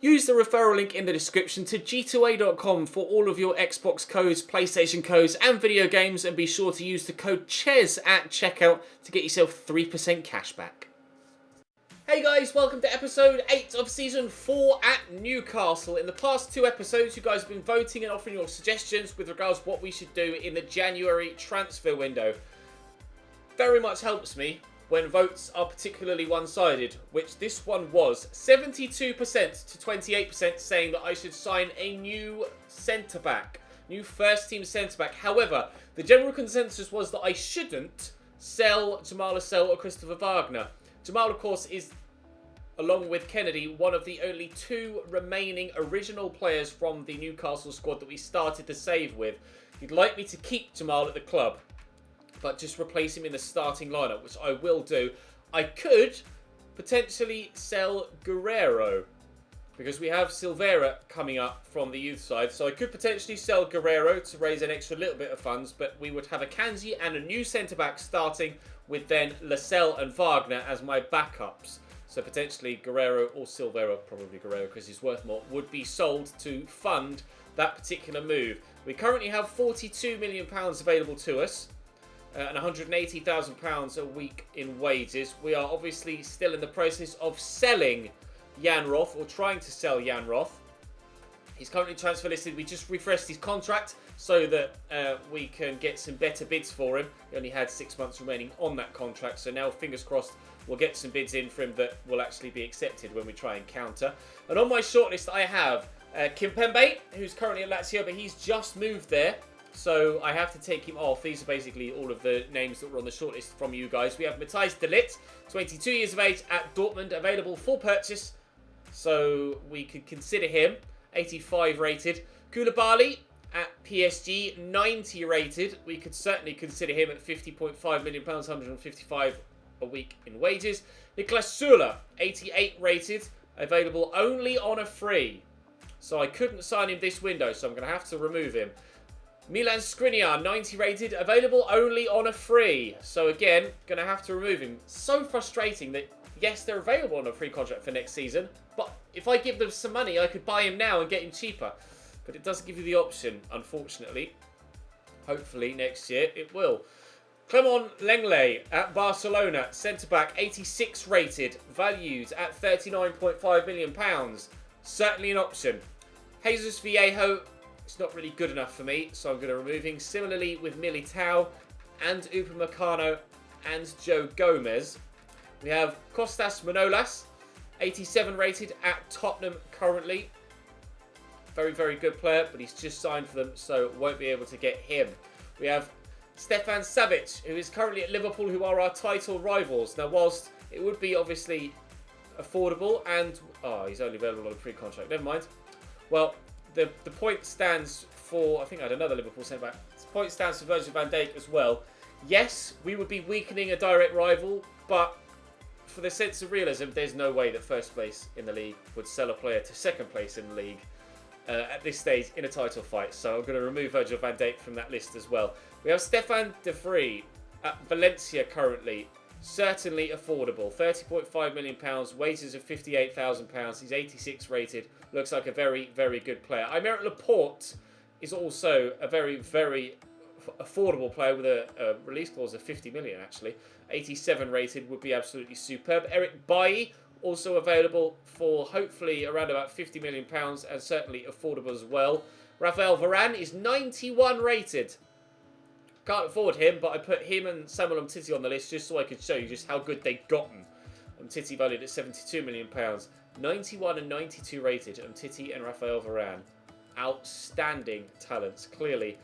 Use the referral link in the description to g2a.com for all of your Xbox codes, PlayStation codes and video games, and be sure to use the code CHES at checkout to get yourself 3% cash back. Hey guys, welcome to episode 8 of season 4 at Newcastle. In the past 2 episodes, you guys have been voting and offering your suggestions with regards to what we should do in the January transfer window. Very much helps me when votes are particularly one-sided, which this one was. 72% to 28% saying that I should sign a new centre-back, new first-team centre-back. However, the general consensus was that I shouldn't sell Jamal Lascelles or Christopher Wagner. Jamal, of course, is, along with Kennedy, one of the only 2 remaining original players from the Newcastle squad that we started the save with. You'd like me to keep Jamal at the club, but just replace him in the starting lineup, which I will do. I could potentially sell Guerrero, because we have Silveira coming up from the youth side. So I could potentially sell Guerrero to raise an extra little bit of funds, but we would have a Kanji and a new centre-back starting with then Lascelles and Wagner as my backups. So potentially Guerrero or Silveira, probably Guerrero because he's worth more, would be sold to fund that particular move. We currently have £42 million available to us. And £180,000 a week in wages. We are obviously still in the process of selling Jan Roth, or trying to sell Jan Roth. He's currently transfer listed. We just refreshed his contract so that we can get some better bids for him. He only had 6 months remaining on that contract, so now fingers crossed we'll get some bids in for him that will actually be accepted when we try and counter. And on my shortlist I have Kimpembe, who's currently at Lazio, but he's just moved there. So I have to take him off. These are basically all of the names that were on the shortlist from you guys. We have Matthijs de Ligt, 22 years of age at Dortmund, available for purchase. So we could consider him. 85 rated. Koulibaly at PSG, 90 rated. We could certainly consider him at £50.5 million, 155 a week in wages. Niklas Süle, 88 rated, available only on a free. So I couldn't sign him this window, so I'm going to have to remove him. Milan Skriniar, 90 rated, available only on a free. So again, going to have to remove him. So frustrating that, yes, they're available on a free contract for next season, but if I give them some money, I could buy him now and get him cheaper. But it doesn't give you the option, unfortunately. Hopefully next year it will. Clement Lenglet at Barcelona, centre-back, 86 rated, valued at £39.5 million. Certainly an option. Jesus Viejo, it's not really good enough for me, so I'm going to remove him. Similarly with Militao and Upamecano and Joe Gomez. We have Costas Manolos, 87 rated at Tottenham currently. Very, very good player, but he's just signed for them, so won't be able to get him. We have Stefan Savic, who is currently at Liverpool, who are our title rivals. Now, whilst it would be obviously affordable and... Oh, he's only available on a pre-contract. Never mind. Well, the point stands for... I think I had another Liverpool centre-back. The point stands for Virgil van Dijk as well. Yes, we would be weakening a direct rival, but for the sense of realism, there's no way that first place in the league would sell a player to second place in the league at this stage in a title fight. So I'm going to remove Virgil van Dijk from that list as well. We have Stefan de Vrij at Valencia currently. Certainly affordable. £30.5 million, wages of £58,000. He's 86 rated. Looks like a very, very good player. Aymeric Laporte is also a very, very affordable player with a release clause of 50 million actually. 87 rated, would be absolutely superb. Eric Bailly, also available for hopefully around about £50 million and certainly affordable as well. Raphael Varane is 91 rated. Can't afford him, but I put him and Samuel Umtiti on the list just so I could show you just how good they'd gotten. Umtiti valued at £72 million. 91 and 92 rated. Umtiti and Raphael Varane. Outstanding talents. Clearly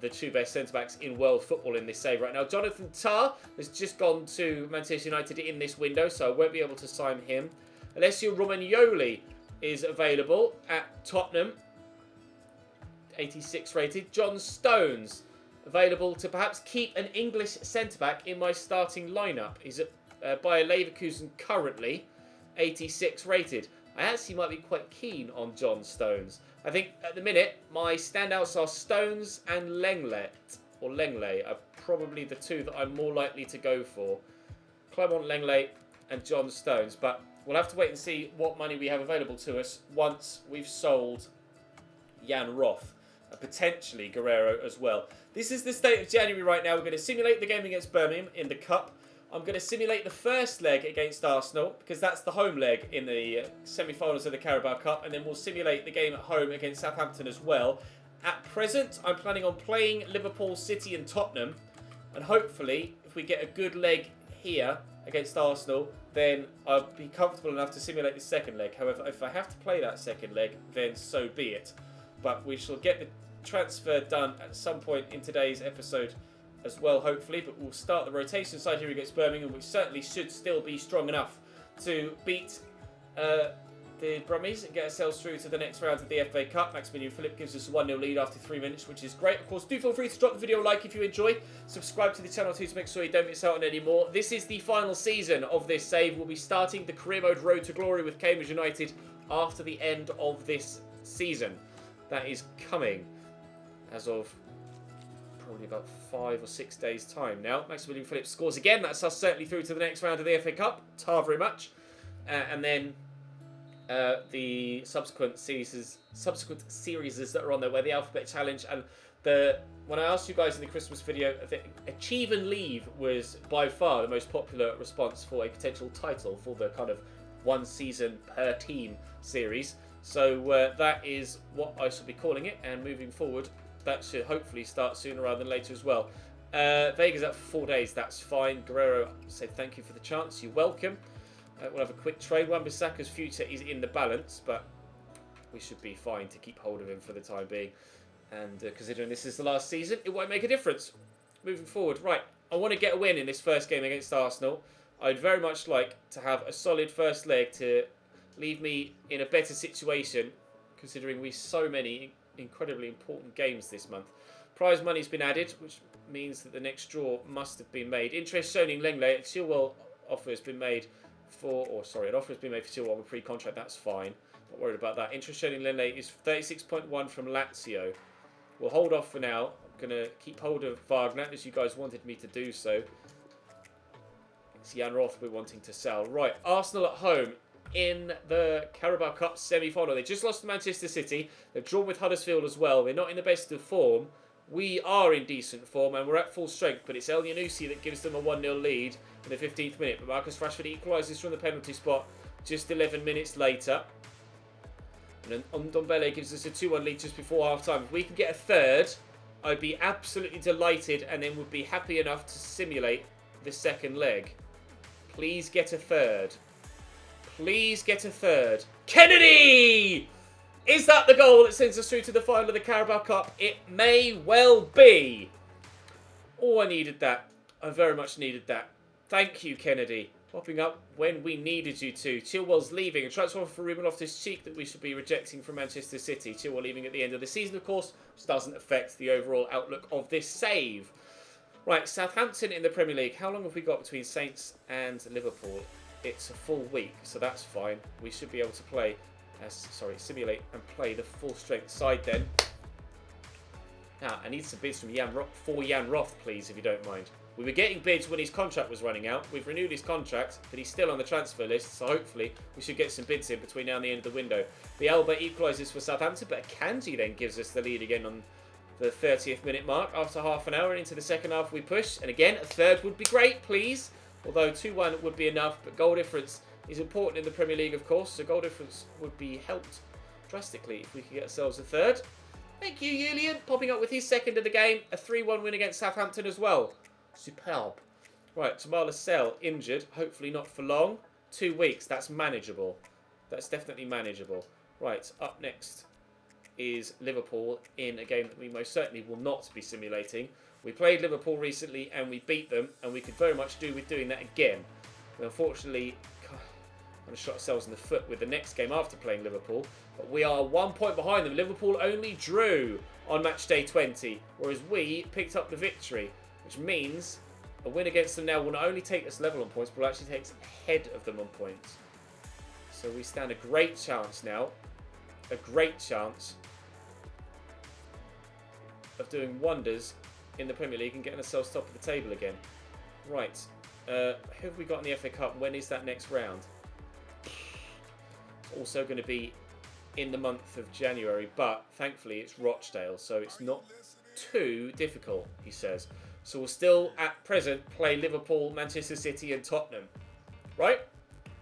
the 2 best centre-backs in world football in this save right now. Jonathan Tah has just gone to Manchester United in this window, so I won't be able to sign him. Alessio Romagnoli is available at Tottenham. 86 rated. John Stones, available to perhaps keep an English centre-back in my starting lineup. He's at Bayer Leverkusen currently, 86 rated. I actually might be quite keen on John Stones. I think at the minute, my standouts are Stones and Lenglet, or Lenglet, are probably the 2 that I'm more likely to go for. Clement Lenglet and John Stones, but we'll have to wait and see what money we have available to us once we've sold Jan Roth. And potentially Guerrero as well. This is the state of January right now. We're going to simulate the game against Birmingham in the Cup. I'm going to simulate the first leg against Arsenal because that's the home leg in the semi-finals of the Carabao Cup. And then we'll simulate the game at home against Southampton as well. At present, I'm planning on playing Liverpool, City and Tottenham. And hopefully, if we get a good leg here against Arsenal, then I'll be comfortable enough to simulate the second leg. However, if I have to play that second leg, then so be it. But we shall get the transfer done at some point in today's episode as well, hopefully. But we'll start the rotation side here against Birmingham. We certainly should still be strong enough to beat the Brummies and get ourselves through to the next round of the FA Cup. Maximilian Philip gives us a 1-0 lead after 3 minutes, which is great. Of course, do feel free to drop the video a like if you enjoy. Subscribe to the channel too to make sure you don't miss out on any more. This is the final season of this save. We'll be starting the career mode Road to Glory with Cambridge United after the end of this season. That is coming as of probably about 5 or 6 days' time now. Maximilian Phillips scores again. That's us certainly through to the next round of the FA Cup. Tar very much. And then the subsequent series that are on there, where the Alphabet Challenge and when I asked you guys in the Christmas video, Achieve and Leave was by far the most popular response for a potential title for the kind of 1 season per team series. So that is what I shall be calling it, and moving forward, that should hopefully start sooner rather than later as well. Vega's out for 4 days, that's fine. Guerrero said thank you for the chance, you're welcome. We'll have a quick trade. Wan-Bissaka's future is in the balance, but we should be fine to keep hold of him for the time being. And considering this is the last season, it won't make a difference. Moving forward, right, I want to get a win in this first game against Arsenal. I'd very much like to have a solid first leg to leave me in a better situation, considering we so many incredibly important games this month. Prize money's been added, which means that the next draw must have been made. Interest shown in Lenglet. Chilwell offer has been made an offer has been made for Chilwell with pre-contract. That's fine. Not worried about that. Interest shown in Lenglet is 36.1 from Lazio. We'll hold off for now. I'm going to keep hold of Wagner, as you guys wanted me to do so. It's Jan Roth we're wanting to sell. Right, Arsenal at home in the Carabao Cup semi-final. They just lost to Manchester City. They've drawn with Huddersfield as well. They're not in the best of form. We are in decent form and we're at full strength, but it's El Yunusi that gives them a 1-0 lead in the 15th minute. But Marcus Rashford equalises from the penalty spot just 11 minutes later. And then Ndombele gives us a 2-1 lead just before half-time. If we can get a third, I'd be absolutely delighted and then would be happy enough to simulate the second leg. Please get a third. Please get a third. Kennedy! Is that the goal that sends us through to the final of the Carabao Cup? It may well be. Oh, I needed that. I very much needed that. Thank you, Kennedy. Popping up when we needed you to. Chilwell's leaving. A transfer for Ruben Loftus-Cheek that we should be rejecting from Manchester City. Chilwell leaving at the end of the season, of course, which doesn't affect the overall outlook of this save. Right, Southampton in the Premier League. How long have we got between Saints and Liverpool? It's a full week, so that's fine. We should be able to play, simulate and play the full strength side then. Now, I need some bids from Jan Roth, please, if you don't mind. We were getting bids when his contract was running out. We've renewed his contract, but he's still on the transfer list, so hopefully we should get some bids in between now and the end of the window. The Alba equalises for Southampton, but Akanji then gives us the lead again on the 30th minute mark. After half an hour into the second half, we push. And again, a third would be great, please. Although 2-1 would be enough, but goal difference is important in the Premier League, of course, so goal difference would be helped drastically if we could get ourselves a third. Thank you, Julian, popping up with his second of the game. A 3-1 win against Southampton as well. Superb. Right, Tamala Sell injured, hopefully not for long. 2 weeks, that's manageable. That's definitely manageable. Right, up next is Liverpool in a game that we most certainly will not be simulating. We played Liverpool recently and we beat them, and we could very much do with doing that again. We unfortunately kind of shot ourselves in the foot with the next game after playing Liverpool, but we are 1 point behind them. Liverpool only drew on match day 20, whereas we picked up the victory, which means a win against them now will not only take us level on points, but will actually take us ahead of them on points. So we stand a great chance now, a great chance of doing wonders in the Premier League and getting ourselves top of the table again. Right, who have we got in the FA Cup? When is that next round? Also going to be in the month of January, but thankfully it's Rochdale, so it's not too difficult, he says. So we'll still, at present, play Liverpool, Manchester City and Tottenham. Right?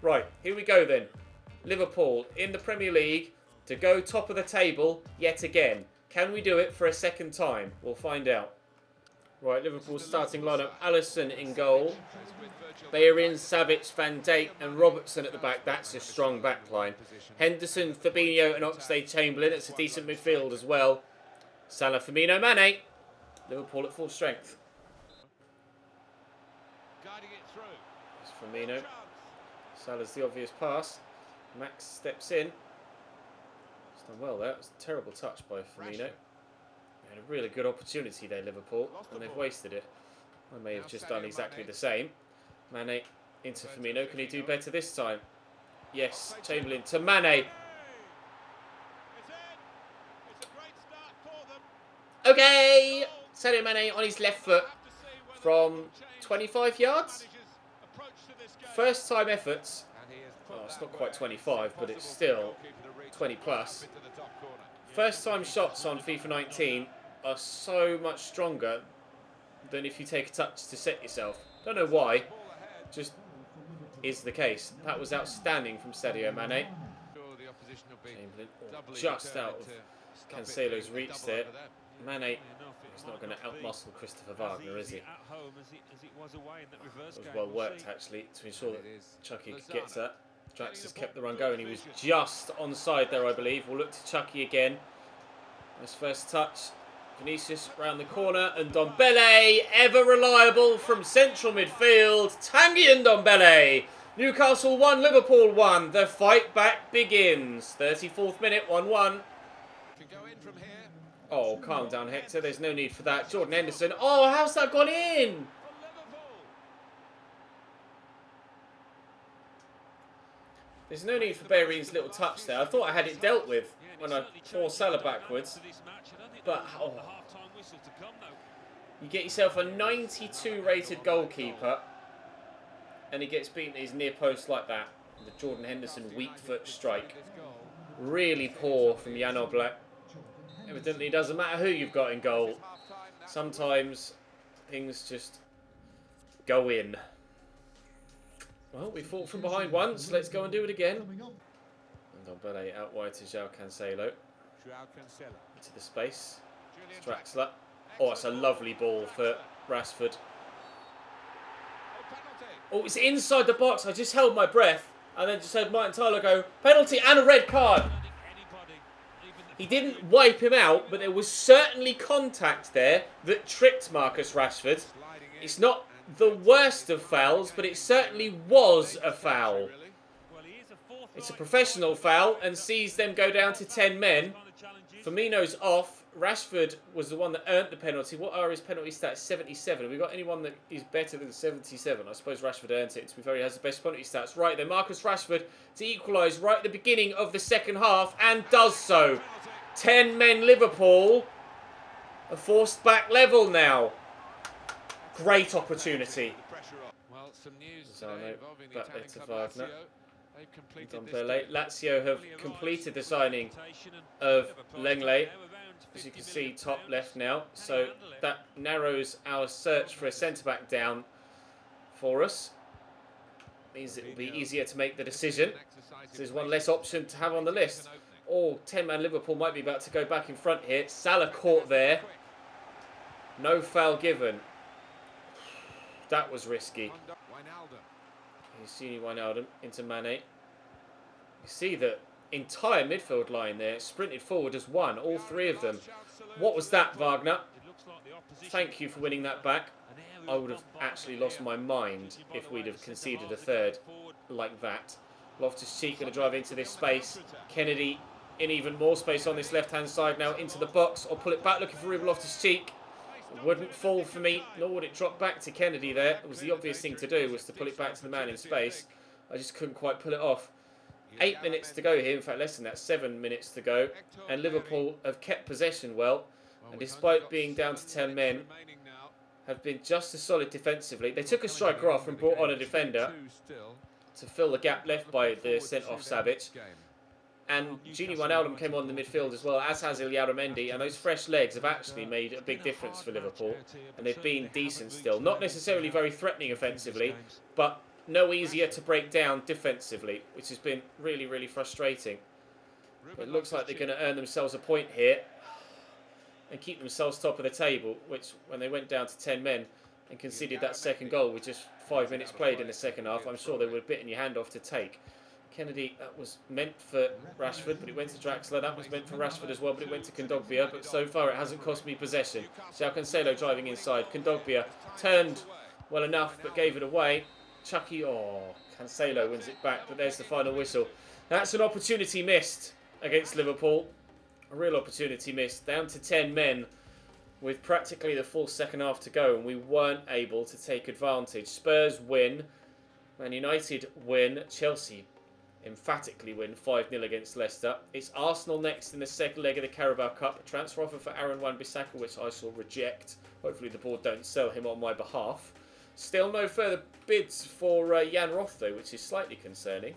Right, here we go then. Liverpool in the Premier League to go top of the table yet again. Can we do it for a second time? We'll find out. Right, Liverpool's starting lineup. Alisson in goal. Bellerin, Savic, Van Dijk and Robertson at the back. That's a strong back line. Henderson, Fabinho and Oxlade-Chamberlain. It's a decent midfield as well. Salah, Firmino, Mane. Liverpool at full strength. It's Firmino. Salah's the obvious pass. Max steps in. He's done well there. It was a terrible touch by Firmino. They had a really good opportunity there, Liverpool, and they've wasted it. I may have just done exactly the same. Mane into Firmino. Can he do better this time? Yes. Chamberlain to Mane. Okay. Sadio Mane on his left foot from 25 yards. First time efforts. Oh, it's not quite 25, but it's still 20 plus. First time shots on FIFA 19 are so much stronger than if you take a touch to set yourself. Don't know why, just is the case. That was outstanding from Sadio Mane. Chamberlain just out of Cancelo's reach there. Mane is not going to outmuscle Christopher Wagner, is he? It was well worked actually to ensure that Chucky could get that. Drax has kept the run going. He was just onside there, I believe. We'll look to Chucky again. Nice first touch. Vinicius round the corner. And Ndombele, ever reliable from central midfield. Tanguy Ndombele. Newcastle 1, Liverpool 1. The fight back begins. 34th minute, 1-1. Oh, calm down, Hector. There's no need for that. Jordan Henderson. Oh, how's that gone in? There's no need for Bellerin's little touch there. I thought I had it dealt with when I tore Salah backwards. But, oh. You get yourself a 92 rated goalkeeper and he gets beaten at his near post like that. The Jordan Henderson weak foot strike. Really poor from Jan Oblak. Evidently, it doesn't matter who you've got in goal. Sometimes things just go in. Well, we fought from behind once. Let's go and do it again. And Ndombele out wide to João Cancelo. Into the space. Draxler. Oh, it's a lovely ball for Rashford. Oh, it's inside the box. I just held my breath and then just heard Martin Tyler go, penalty and a red card. He didn't wipe him out, but there was certainly contact there that tripped Marcus Rashford. It's not the worst of fouls, but it certainly was a foul. It's a professional foul and sees them go down to 10 men. Firmino's off. Rashford was the one that earned the penalty. What are his penalty stats? 77. Have we got anyone that is better than 77? I suppose Rashford earned it. To be fair, he has the best penalty stats. Right then, Marcus Rashford to equalise right at the beginning of the second half and does so. 10 men Liverpool. A forced back level now. Great opportunity. Well, some news Zano, back there to Wagner. Ndombele. Lazio have completed the signing of Lenglet. As you can see, top left now. So that narrows our search for a centre-back down for us. Means it will be easier to make the decision. So there's one less option to have on the list. Oh, 10-man Liverpool might be about to go back in front here. Salah caught there. No foul given. That was risky. Here's Gini Wijnaldum into Mane. You see the entire midfield line there sprinted forward as one, all three of them. What was that, Wagner? Thank you for winning that back. I would have actually lost my mind if we'd have conceded a third like that. Loftus-Cheek going to drive into this space. Kennedy in even more space on this left-hand side now into the box. Or pull it back looking for Ruben Loftus-Cheek. It wouldn't fall for me, nor would it drop back to Kennedy there. It was the obvious thing to do, was to pull it back to the man in space. I just couldn't quite pull it off. 8 minutes to go here, in fact less than that, 7 minutes to go. And Liverpool have kept possession well. And despite being down to 10 men, have been just as solid defensively. They took a striker off and brought on a defender to fill the gap left by the sent-off Savic. And Gini Wijnaldum came on in the midfield as well, as has Ilyaramendi, and those fresh legs have actually made a big difference for Liverpool, and they've been decent still. Not necessarily very threatening offensively, but no easier to break down defensively, which has been really, really frustrating. It looks like they're going to earn themselves a point here and keep themselves top of the table, which when they went down to 10 men and conceded that second goal with just 5 minutes played in the second half, I'm sure they would have bitten your hand off to take. Kennedy, that was meant for Rashford, but it went to Draxler. That was meant for Rashford as well, but it went to Kondogbia. But so far, it hasn't cost me possession. João Cancelo driving inside. Kondogbia turned well enough, but gave it away. Chucky, Cancelo wins it back, but there's the final whistle. That's an opportunity missed against Liverpool. A real opportunity missed. Down to 10 men with practically the full second half to go, and we weren't able to take advantage. Spurs win. Man United win. Chelsea emphatically win 5-0 against Leicester. It's Arsenal next in the second leg of the Carabao Cup. A transfer offer for Aaron Wan-Bissaka, which I shall reject. Hopefully the board don't sell him on my behalf. Still no further bids for Jan Roth though, which is slightly concerning.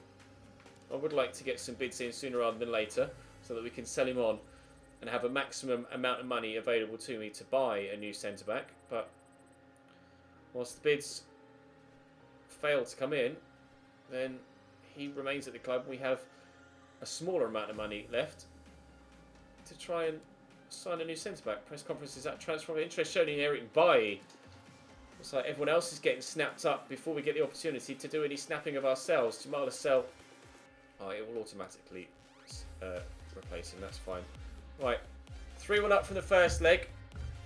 I would like to get some bids in sooner rather than later so that we can sell him on and have a maximum amount of money available to me to buy a new centre-back. But whilst the bids fail to come in, then he remains at the club. We have a smaller amount of money left to try and sign a new centre-back. Press conferences at transfer of interest shown in Ep8. Looks like everyone else is getting snapped up before we get the opportunity to do any snapping of ourselves. Jamal Lascelles, it will automatically replace him, that's fine. Right, 3-1 up from the first leg.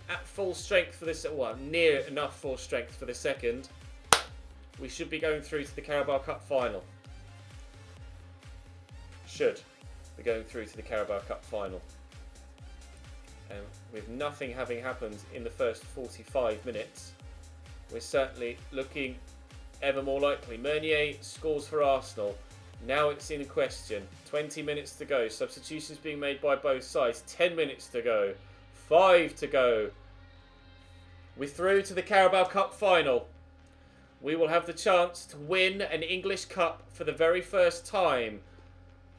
At full strength for this, near enough full strength for the second. We should be going through to the Carabao Cup final. Should be going through to the Carabao Cup final. With nothing having happened in the first 45 minutes, we're certainly looking ever more likely. Meunier scores for Arsenal. Now it's in question. 20 minutes to go. Substitutions being made by both sides. 10 minutes to go. 5 to go. We're through to the Carabao Cup final. We will have the chance to win an English Cup for the very first time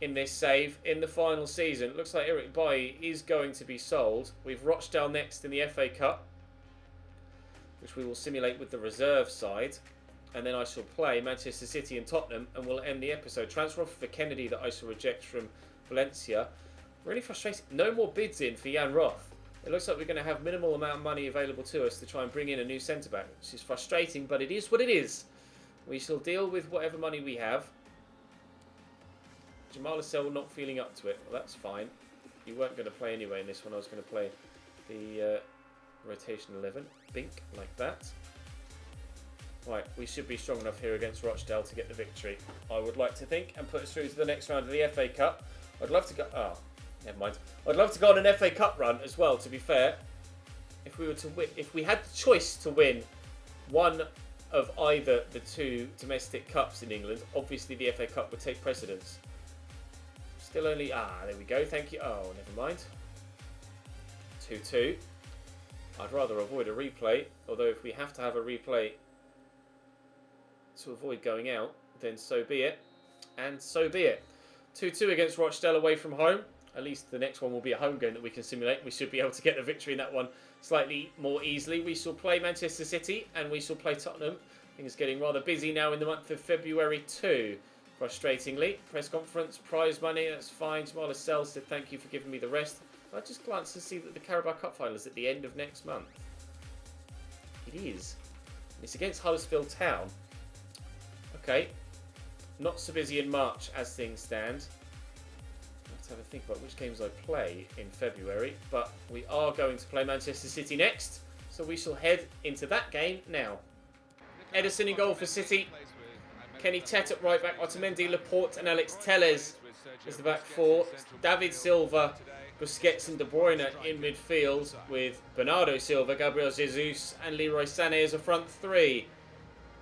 in this save in the final season. It looks like Ep8 is going to be sold. We've Rochdale next in the FA Cup, which we will simulate with the reserve side. And then I shall play Manchester City and Tottenham, and we'll end the episode. Transfer offer for Kennedy that I shall reject from Valencia. Really frustrating. No more bids in for Jan Roth. It looks like we're going to have minimal amount of money available to us to try and bring in a new centre-back, which is frustrating, but it is what it is. We shall deal with whatever money we have. Jamal Lascelles not feeling up to it. Well, that's fine. You weren't going to play anyway in this one. I was going to play the rotation 11. Bink, like that. Right, we should be strong enough here against Rochdale to get the victory, I would like to think, and put us through to the next round of the FA Cup. I'd love to go... never mind. I'd love to go on an FA Cup run as well, to be fair. If we were to win... If we had the choice to win one of either the two domestic cups in England, obviously the FA Cup would take precedence. Still only... there we go, thank you. Oh, never mind. 2-2. I'd rather avoid a replay, although if we have to have a replay to avoid going out, then so be it. And so be it. 2-2 against Rochdale away from home. At least the next one will be a home game that we can simulate. We should be able to get the victory in that one slightly more easily. We shall play Manchester City and we shall play Tottenham. Things getting rather busy now in the month of February too. Frustratingly. Press conference, prize money, that's fine. Jamal Lascelles said thank you for giving me the rest. I just glanced to see that the Carabao Cup final is at the end of next month. It is. It's against Huddersfield Town. Okay. Not so busy in March as things stand. Let's have a think about which games I play in February. But we are going to play Manchester City next. So we shall head into that game now. Ederson in goal for City. Kenny Tet at right back. Otamendi, Laporte and Alex Telles is the back four. David Silva, Busquets and De Bruyne in midfield with Bernardo Silva, Gabriel Jesus and Leroy Sané as a front three.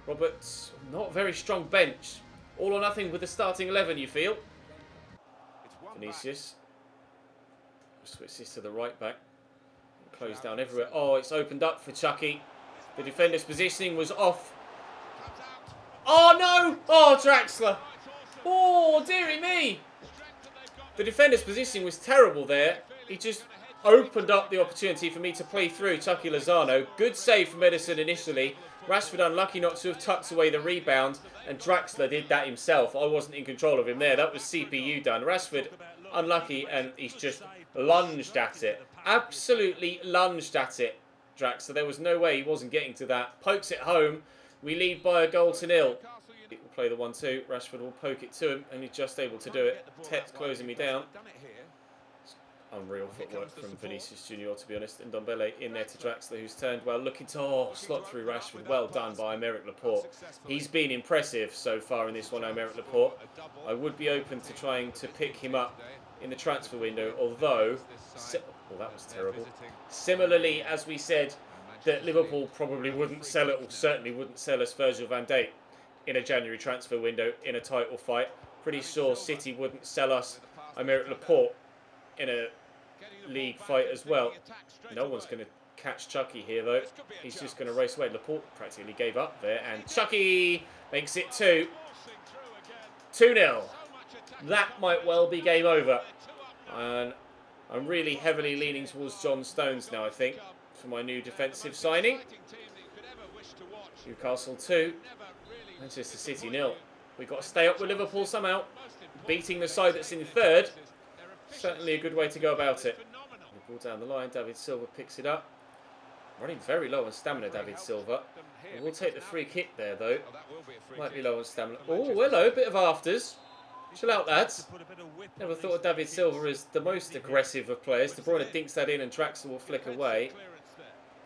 Roberts, not very strong bench. All or nothing with the starting 11, you feel? Vinicius. Switch this to the right back. Closed down everywhere. Oh, it's opened up for Chucky. The defender's positioning was off. Oh, no! Oh, Draxler. Oh, dearie me. The defender's positioning was terrible there. He just opened up the opportunity for me to play through Chucky Lozano. Good save from Edison initially. Rashford unlucky not to have tucked away the rebound, and Draxler did that himself. I wasn't in control of him there. That was CPU done. Rashford unlucky, and he's just lunged at it. Absolutely lunged at it, Draxler. There was no way he wasn't getting to that. Pokes it home. We lead by a goal to nil. We'll play the 1-2. Rashford will poke it to him, and he's just able to do it. Tet's closing me down. Unreal footwork from Vinicius Junior, to be honest. And Ndombele in there to Draxler, who's turned well. Looking to slot through Rashford. Well done by Aymeric Laporte. He's been impressive so far in this one, Aymeric Laporte. I would be open to trying to pick him up in the transfer window, although... well, that was terrible. Similarly, as we said, that Liverpool probably wouldn't sell it, or certainly wouldn't sell us Virgil van Dijk in a January transfer window in a title fight. Pretty sure City wouldn't sell us Aymeric Laporte in a league fight as well. No one's going to catch Chucky here, though. He's just going to race away. Laporte practically gave up there, and Chucky makes it 2-0. That might well be game over. And I'm really heavily leaning towards John Stones now, I think, for my new defensive signing. Newcastle 2, Manchester City 0. We've got to stay up with Liverpool somehow. Beating the side that's in third. Certainly a good way to go about it. Ball down the line, David Silva picks it up. Running very low on stamina, David Silva. We'll take the free kick there, though. Might be low on stamina. Oh, hello, bit of afters. Chill out, lads. Never thought of David Silva as the most aggressive of players. De Bruyne dinks that in and Draxler will flick away.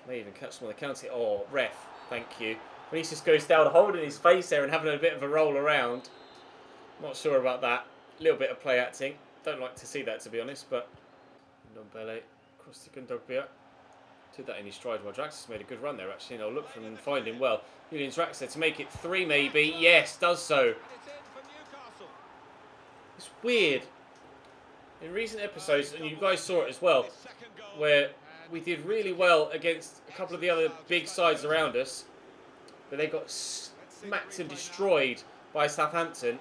May even catch him on the counter. Oh, ref, thank you. Vinicius goes down, holding his face there and having a bit of a roll around. Not sure about that. A little bit of play acting. Don't like to see that, to be honest, but... Ndombele across to Kondogbia. Did that in his stride while Draxler's made a good run there, actually, and I'll look for him and find him well. Julian Draxler to make it 3, maybe. Yes, does so. It's weird. In recent episodes, and you guys saw it as well, where we did really well against a couple of the other big sides around us, but they got smacked and destroyed by Southampton.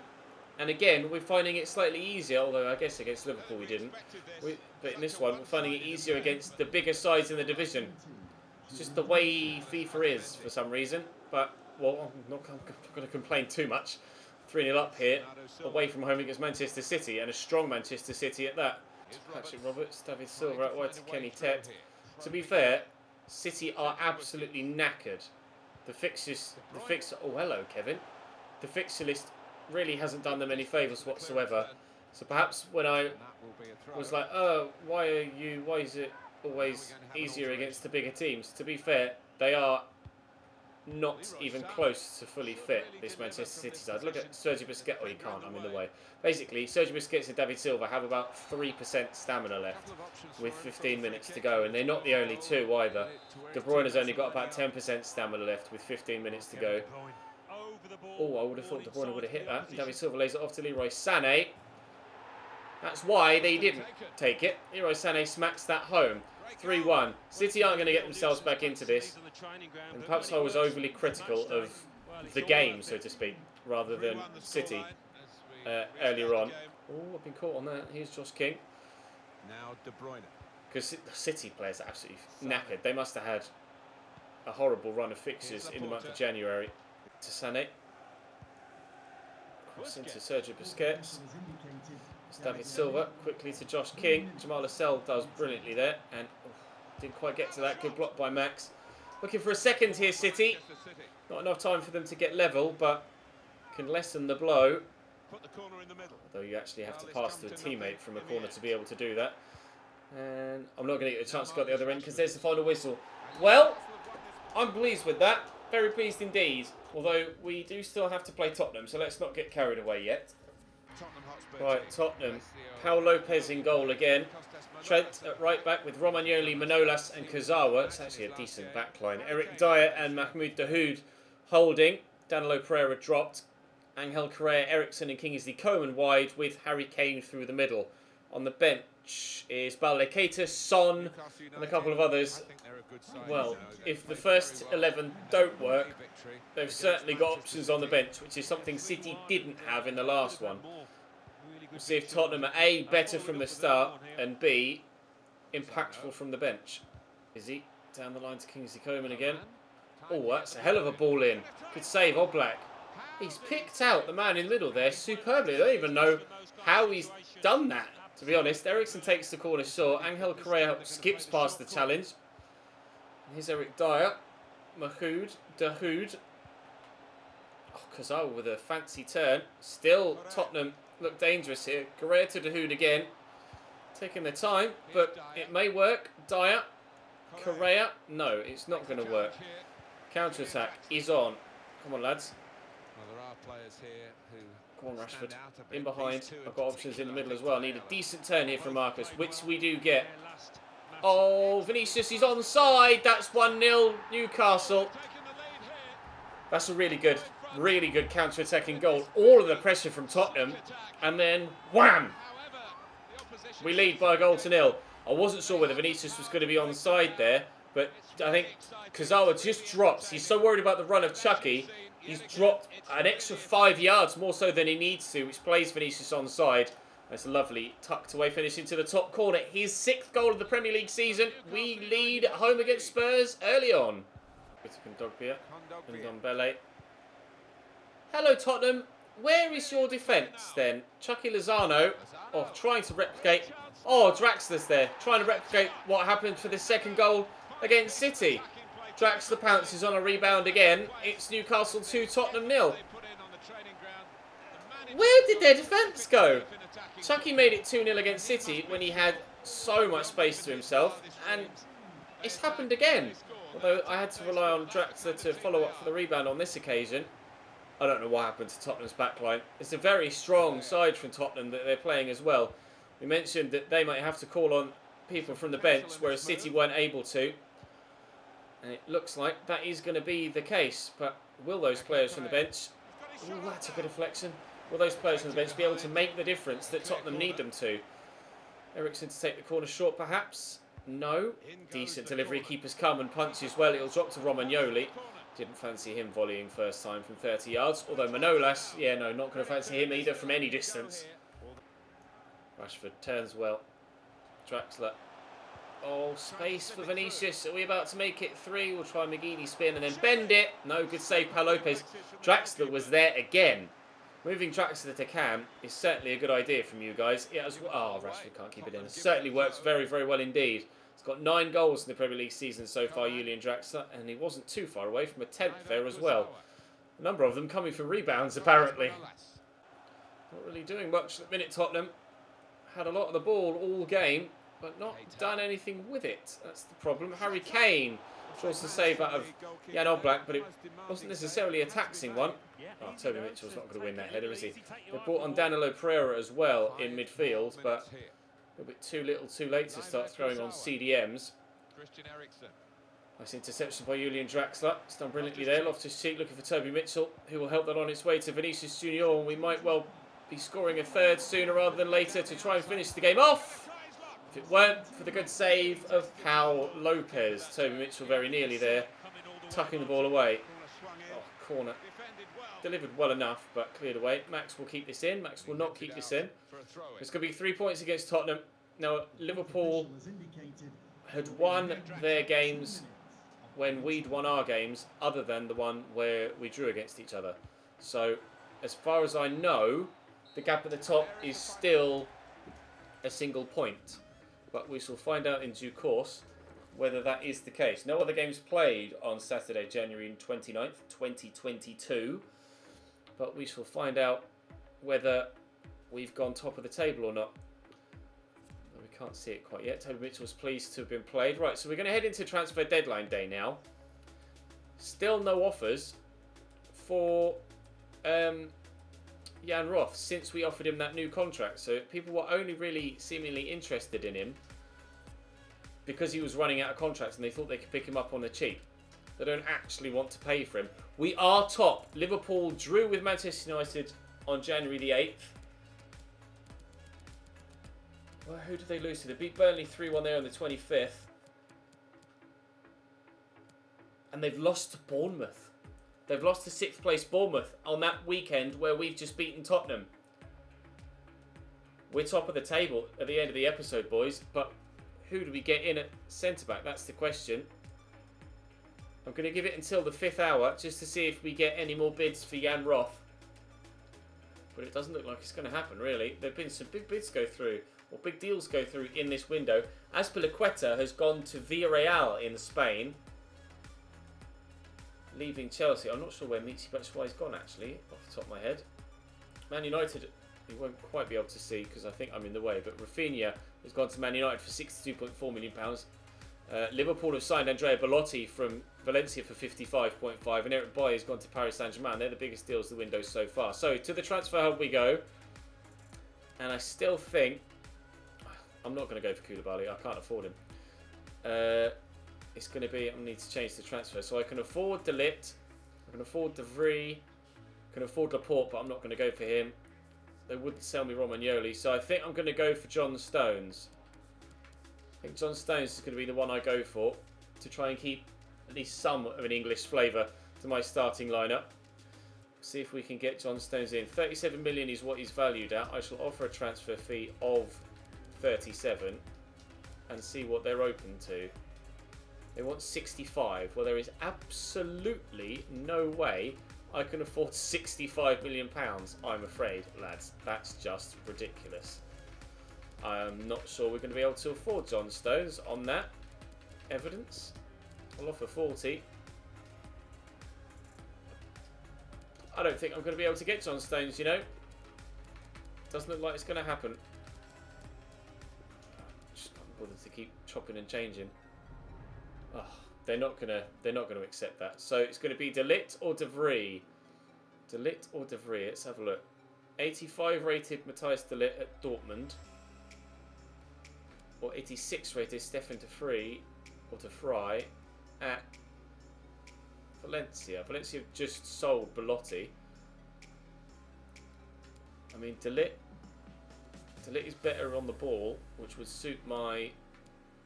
And again, we're finding it slightly easier, although I guess against Liverpool we didn't. But in this one, we're finding it easier against the bigger sides in the division. It's just the way FIFA is for some reason. But, well, I'm not going to complain too much. 3-0 up here, away from home against Manchester City, and a strong Manchester City at that. Patrick Roberts, David Silva out wide to Kenny Tet. To be fair, City are absolutely knackered. Oh, hello, Kevin. The fixture list really hasn't done them any favours whatsoever. So perhaps when I was like, oh, why is it always easier against the bigger teams? To be fair, they are not even close to fully fit, this Manchester City side. Look at Sergio Busquets. Oh, you can't, I'm in the way. Basically, Sergio Busquets and David Silva have about 3% stamina left with 15 minutes to go, and they're not the only two either. De Bruyne has only got about 10% stamina left with 15 minutes to go. Oh, I would have thought De Bruyne would have hit that. David Silva lays it off to Leroy Sané. That's why they didn't take it. Leroy Sané smacks that home. 3-1. City aren't going to get themselves back into this. And perhaps I was overly critical of the game, so to speak, rather than City earlier on. Oh, I've been caught on that. Here's Josh King. Now De Bruyne. Because the City players are absolutely knackered. They must have had a horrible run of fixtures in the month of January. To Sané. Cross into Sergio Busquets. It's David Silva. Quickly to Josh King. Jamal Lascelles does brilliantly there. And didn't quite get to that. Good block by Max. Looking for a second here, City. Not enough time for them to get level, but can lessen the blow. Although you actually have to pass to a teammate from a corner to be able to do that. And I'm not going to get a chance to go at the other end because there's the final whistle. Well, I'm pleased with that. Very pleased indeed. Although we do still have to play Tottenham, so let's not get carried away yet. Right, Tottenham. Paul Lopez in goal again. Trent at right back with Romagnoli, Manolas and Kurzawa. It's actually a decent backline. Eric Dyer and Mahmoud Dahoud holding. Danilo Pereira dropped. Angel Correa, Ericsson and Kingsley Coman wide with Harry Kane through the middle. On the bench is Balde Keita, Son and a couple of others. Well, if the first 11 don't work, they've certainly got options on the bench, which is something City didn't have in the last one. We'll see if Tottenham are A, better from the start, and B, impactful from the bench. Is he down the line to Kingsley Coman again? Oh, that's a hell of a ball in. Good save, Oblak. He's picked out the man in the middle there superbly. I don't even know how he's done that, to be honest. Ericsson takes the corner short. Angel Correa skips past the challenge. Here's Eric Dyer. Dahoud. Oh, Kazal with a fancy turn. Still, Tottenham look dangerous here. Correa to Dahoud again. Taking their time, but it may work. Dyer. Correa. No, it's not going to work. Counter-attack is on. Come on, lads. Well, there are players here who Come on, Rashford. In behind. I've got options in the middle as well. I need a decent turn here from Marcus, which we do get. Oh, Vinicius is onside. That's 1-0 Newcastle. That's a really good counter-attacking goal. All of the pressure from Tottenham. And then, wham! We lead by a goal to 0. I wasn't sure whether Vinicius was going to be onside there. But I think Kazawa just drops. He's so worried about the run of Chucky. He's dropped an extra 5 yards more so than he needs to, which plays Vinicius onside. That's a lovely tucked away finish into the top corner. His 6th goal of the Premier League season. We lead at home against Spurs early on. Kondogbia and Ndombele. Hello, Tottenham. Where is your defence then? Chucky Lozano. Oh, trying to replicate. Oh, Draxler's there. Trying to replicate what happened for the 2nd goal against City. Draxler pounces on a rebound again. It's Newcastle 2, Tottenham 0. Where did their defence go? Chucky made it 2-0 against City when he had so much space to himself. And it's happened again. Although I had to rely on Draxler to follow up for the rebound on this occasion. I don't know what happened to Tottenham's backline. It's a very strong side from Tottenham that they're playing as well. We mentioned that they might have to call on people from the bench, whereas City weren't able to. And it looks like that is going to be the case. But will those players from the bench... Oh, that's a good deflection. Will those players from the bench be able to make the difference that Tottenham need them to? Ericsson to take the corner short, perhaps? No. Decent delivery. Keeper's come and punches well. It'll drop to Romagnoli. Didn't fancy him volleying first time from 30 yards. Although Manolas, yeah, no, not going to fancy him either from any distance. Rashford turns well. Draxler. Oh, space for Vinicius. Are we about to make it 3? We'll try McGeady spin and then bend it. No, good save, Pau Lopez. Draxler was there again. Moving Draxler to Cam is certainly a good idea from you guys. It has, oh, Rashford can't keep it in. It certainly works very, very well indeed. He's got 9 goals in the Premier League season so far, Julian Draxler, and he wasn't too far away from a 10th there as well. A number of them coming from rebounds, apparently. Not really doing much at the minute, Tottenham. Had a lot of the ball all game, but not done anything with it. That's the problem. Harry Kane draws the save out of Jan Oblak, but it wasn't necessarily a taxing one. Oh, Toby Mitchell's not going to win that header, is he? They brought on Danilo Pereira as well in midfield, but a bit too little too late to start throwing on CDMs. Nice interception by Julian Draxler. It's done brilliantly there. Loftus-Cheek looking for Toby Mitchell, who will help that on its way to Vinicius Junior, and we might well be scoring a 3rd sooner rather than later to try and finish the game off. If it weren't for the good save of Pau Lopez. Toby Mitchell very nearly there, tucking the ball away. Oh, corner. Delivered well enough, but cleared away. Max will keep this in. Max will not keep this in. It's going to be 3 points against Tottenham. Now, Liverpool had won their games when we'd won our games, other than the one where we drew against each other. So, as far as I know, the gap at the top is still a single point. But we shall find out in due course whether that is the case. No other games played on Saturday, January 29th, 2022. But we shall find out whether we've gone top of the table or not. We can't see it quite yet. Toby Mitchell's pleased to have been played. Right, so we're going to head into transfer deadline day now. Still no offers for Jan Roth since we offered him that new contract. So people were only really seemingly interested in him because he was running out of contracts and they thought they could pick him up on the cheap. They don't actually want to pay for him. We are top. Liverpool drew with Manchester United on January the 8th. Well, who did they lose to? They beat Burnley 3-1 there on the 25th. And they've lost to Bournemouth. They've lost to 6th place Bournemouth on that weekend where we've just beaten Tottenham. We're top of the table at the end of the episode, boys. But who do we get in at centre-back? That's the question. I'm going to give it until the 5th hour just to see if we get any more bids for Jan Roth. But it doesn't look like it's going to happen, really. There have been some big bids go through, or big deals go through in this window. Azpilicueta has gone to Villarreal in Spain, leaving Chelsea. I'm not sure where Michy Batshuayi's gone, actually, off the top of my head. Man United, you won't quite be able to see because I think I'm in the way, but Rafinha has gone to Man United for £62.4 million. Liverpool have signed Andrea Belotti from Valencia for 55.5, and Eric Bailly has gone to Paris Saint-Germain. They're the biggest deals of the window so far. So to the transfer hub we go, and I still think I'm not going to go for Koulibaly. I can't afford him. It's going to be I need to change the transfer, so I can afford De Ligt, I can afford De Vries, I can afford Laporte, but I'm not going to go for him. They wouldn't sell me Romagnoli, so I think I'm going to go for John Stones. I think John Stones is going to be the one I go for to try and keep at least some of an English flavour to my starting lineup. See if we can get John Stones in. 37 million is what he's valued at. I shall offer a transfer fee of 37 and see what they're open to. They want 65. Well, there is absolutely no way I can afford £65 million, I'm afraid, lads. That's just ridiculous. I'm not sure we're going to be able to afford John Stones on that evidence. I'll offer 40. I don't think I'm going to be able to get John Stones, you know. Doesn't look like it's going to happen. Just can't bother to keep chopping and changing. Oh, they're not going to accept that. So it's going to be De Ligt or De Vries. De Ligt or De Vries. Let's have a look. 85 rated Matthias De Ligt at Dortmund. Or 86 rated Stefan De Vries or De Vrij at Valencia. Valencia have just sold Belotti. I mean, De Ligt is better on the ball, which would suit my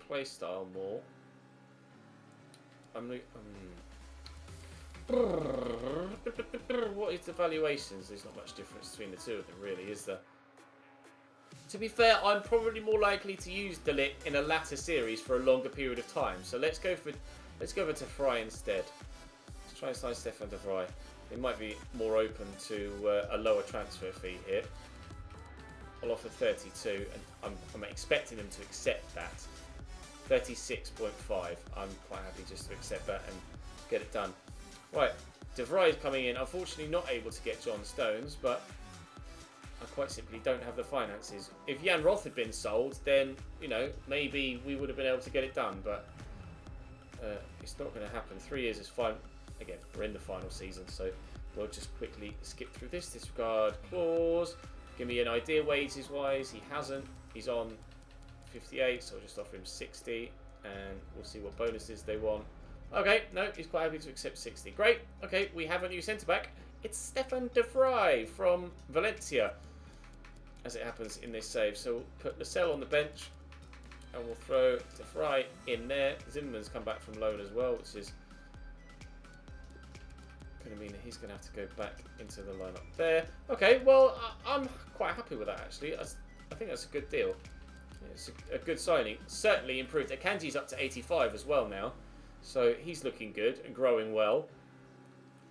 play style more. What is the valuations? There's not much difference between the two of them, really, is there? To be fair, I'm probably more likely to use De Ligt in a latter series for a longer period of time. So let's go for De Vrij instead. Let's try and sign Stefan De Vrij. They might be more open to a lower transfer fee here. I'll offer 32, and I'm expecting them to accept that. 36.5. I'm quite happy just to accept that and get it done. Right, De Vrij is coming in. Unfortunately, not able to get John Stones, but I quite simply don't have the finances. If Jan Roth had been sold, then, you know, maybe we would have been able to get it done, but it's not going to happen. 3 years is fine. Again, we're in the final season, so we'll just quickly skip through this. Disregard clause. Give me an idea wages-wise. He hasn't. He's on 58, so I'll just offer him 60, and we'll see what bonuses they want. Okay, no, he's quite happy to accept 60. Great. Okay, we have a new centre-back. It's Stefan De Vrij from Valencia, as it happens in this save. So we'll put Lascelles on the bench, and we'll throw De Vrij in there. Zimmerman's come back from loan as well, which is going to mean that he's going to have to go back into the lineup there. Okay, well, I'm quite happy with that, actually. I think that's a good deal. It's a good signing. Certainly improved. Akanji's up to 85 as well now, so he's looking good and growing well.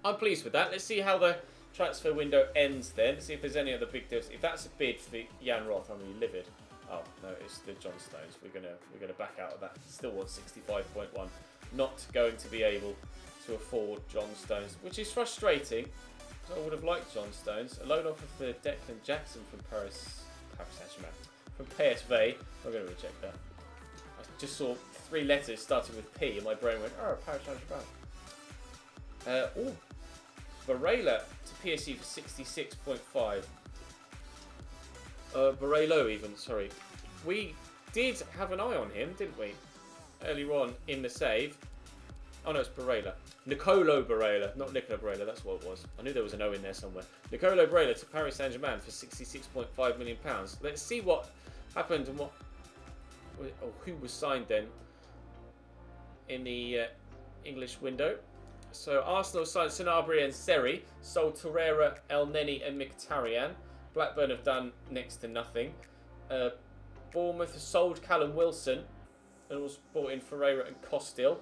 I'm pleased with that. Let's see how the transfer window ends then. See if there's any other big deals. If that's a bid for the Jan Roth, I'm really livid. Oh no, it's the John Stones. We're gonna back out of that. Still want 65.1. Not going to be able to afford John Stones, which is frustrating. I would have liked John Stones. A loan offer for Declan Jackson from Paris Saint-Germain. From PSV. I'm going to reject that. I just saw 3 letters starting with P, and my brain went, oh, Paris Saint-Germain. Barella to PSG for 66.5. Barello even, sorry. We did have an eye on him, didn't we? Earlier on in the save. Oh no, it's Barella. Nicolo Barella, not Nicola Barella, that's what it was. I knew there was an O in there somewhere. Nicolo Barella to Paris Saint-Germain for £66.5 million. Let's see what happened and who was signed then in the English window. So Arsenal signed Sanabria and Seri, sold Torreira, El Neni and Mkhitaryan. Blackburn have done next to nothing. Bournemouth has sold Callum Wilson and also brought in Ferreira and Costil.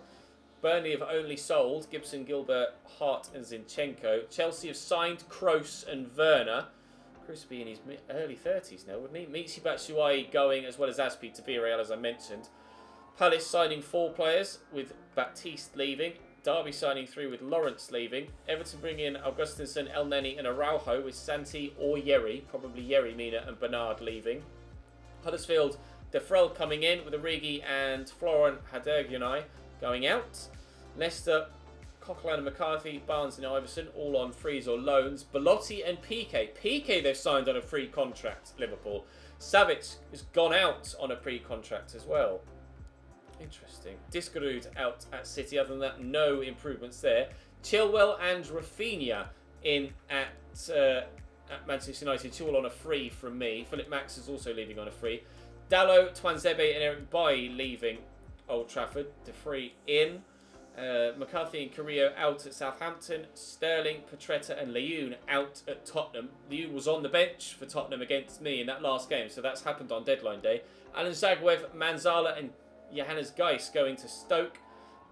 Burnley have only sold Gibson, Gilbert, Hart and Zinchenko. Chelsea have signed Kroos and Werner. Kroos will be in his early 30s now, wouldn't he? Michy Batshuayi going, as well as Aspi to Villarreal, as I mentioned. Palace signing 4 players, with Baptiste leaving. Derby signing 3 with Lawrence leaving. Everton bring in Augustinsson, El Neni and Araujo with Santi or Yeri, probably Yeri, Mina and Bernard leaving. Huddersfield, Defrel coming in with Origi and Florent Hadergunai going out. Leicester, Coquelin and McCarthy, Barnes and Iverson all on frees or loans. Belotti and Piqué. Piqué they've signed on a free contract, Liverpool. Savic has gone out on a pre-contract as well. Interesting. Diskerud out at City. Other than that, no improvements there. Chilwell and Rafinha in at Manchester United. Chilwell on a free from me. Philip Max is also leaving on a free. Dalot, Twanzebe and Eric Bailly leaving Old Trafford. De Free in. McCarthy and Carrillo out at Southampton. Sterling, Petretta and Leyoun out at Tottenham. Leyoun was on the bench for Tottenham against me in that last game, so that's happened on deadline day. Alan Zagwev, Manzala and Johannes Geis going to Stoke.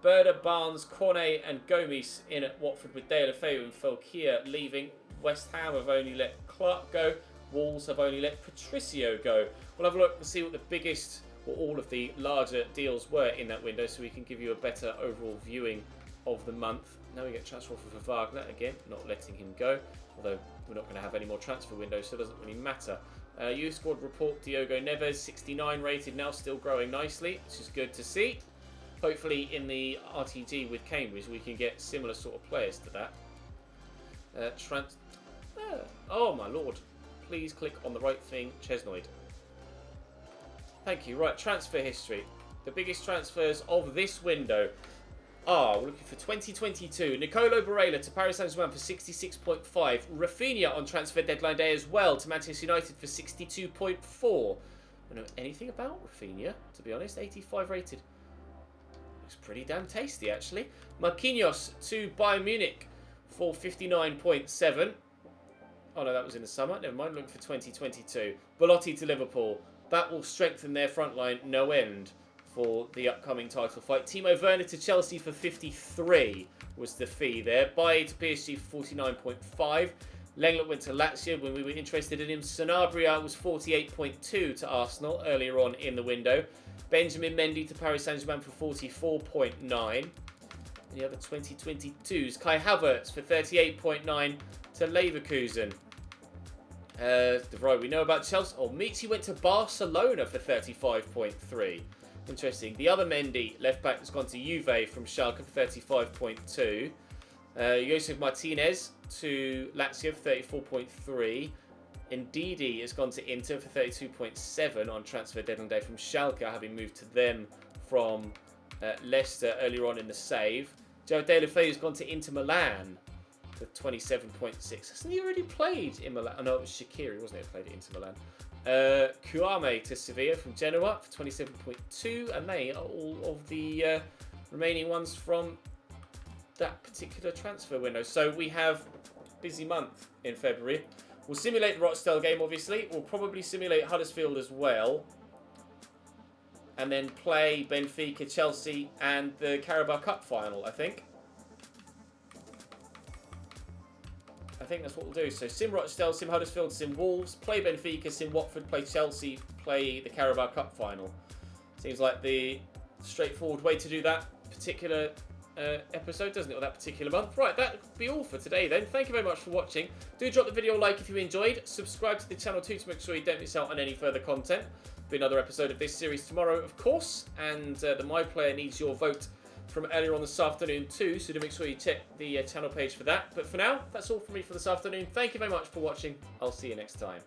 Berda, Barnes, Cornet and Gomes in at Watford with Deulofeu and Fouquier leaving. West Ham have only let Clark go. Wolves have only let Patricio go. We'll have a look and see what the biggest or all of the larger deals were in that window so we can give you a better overall viewing of the month. Now we get transfer offer for Wagner, again, not letting him go, although we're not going to have any more transfer windows, so it doesn't really matter. Youth squad report, Diogo Neves, 69 rated, now still growing nicely, which is good to see. Hopefully in the RTG with Cambridge we can get similar sort of players to that. Oh my lord, please click on the right thing, Chesnoid. Thank you. Right, transfer history. The biggest transfers of this window are, we're looking for 2022, Nicolo Barella to Paris Saint-Germain for 66.5. Rafinha on transfer deadline day as well to Manchester United for 62.4. I don't know anything about Rafinha, to be honest. 85 rated. Looks pretty damn tasty, actually. Marquinhos to Bayern Munich for 59.7. Oh no, that was in the summer. Never mind, looking for 2022. Belotti to Liverpool. That will strengthen their front line no end for the upcoming title fight. Timo Werner to Chelsea for 53 was the fee there. Bailly to PSG for 49.5. Lenglet went to Lazio when we were interested in him. Sanabria was 48.2 to Arsenal earlier on in the window. Benjamin Mendy to Paris Saint-Germain for 44.9. The other 2022s, Kai Havertz for 38.9 to Leverkusen. De Vrij we know about Chelsea. Oh, Michy went to Barcelona for 35.3. Interesting. The other Mendy, left back, has gone to Juve from Schalke for 35.2. Josef Martinez to Lazio for 34.3. Ndidi has gone to Inter for 32.7 on transfer deadline day from Schalke, having moved to them from Leicester earlier on in the save. Joe Deulofeu has gone to Inter Milan for 27.6. Hasn't he already played in Milan? Oh no, it was Shaqiri, wasn't it, who played at Inter Milan? Kouame to Sevilla from Genoa for 27.2, and they are all of the remaining ones from that particular transfer window. So we have a busy month in February. We'll simulate the Rochdale game, obviously. We'll probably simulate Huddersfield as well. And then play Benfica, Chelsea, and the Carabao Cup final, I think. I think that's what we'll do. So sim Rochdale, sim Huddersfield, sim Wolves, play Benfica, sim Watford, play Chelsea, play the Carabao Cup final. Seems like the straightforward way to do that particular episode, doesn't it, or that particular month? Right, that'll be all for today then. Thank you very much for watching. Do drop the video a like if you enjoyed. Subscribe to the channel too to make sure you don't miss out on any further content. There'll be another episode of this series tomorrow, of course, and the My Player needs your vote from earlier on this afternoon too, so do make sure you check the channel page for that. But for now, that's all from me for this afternoon. Thank you very much for watching. I'll see you next time.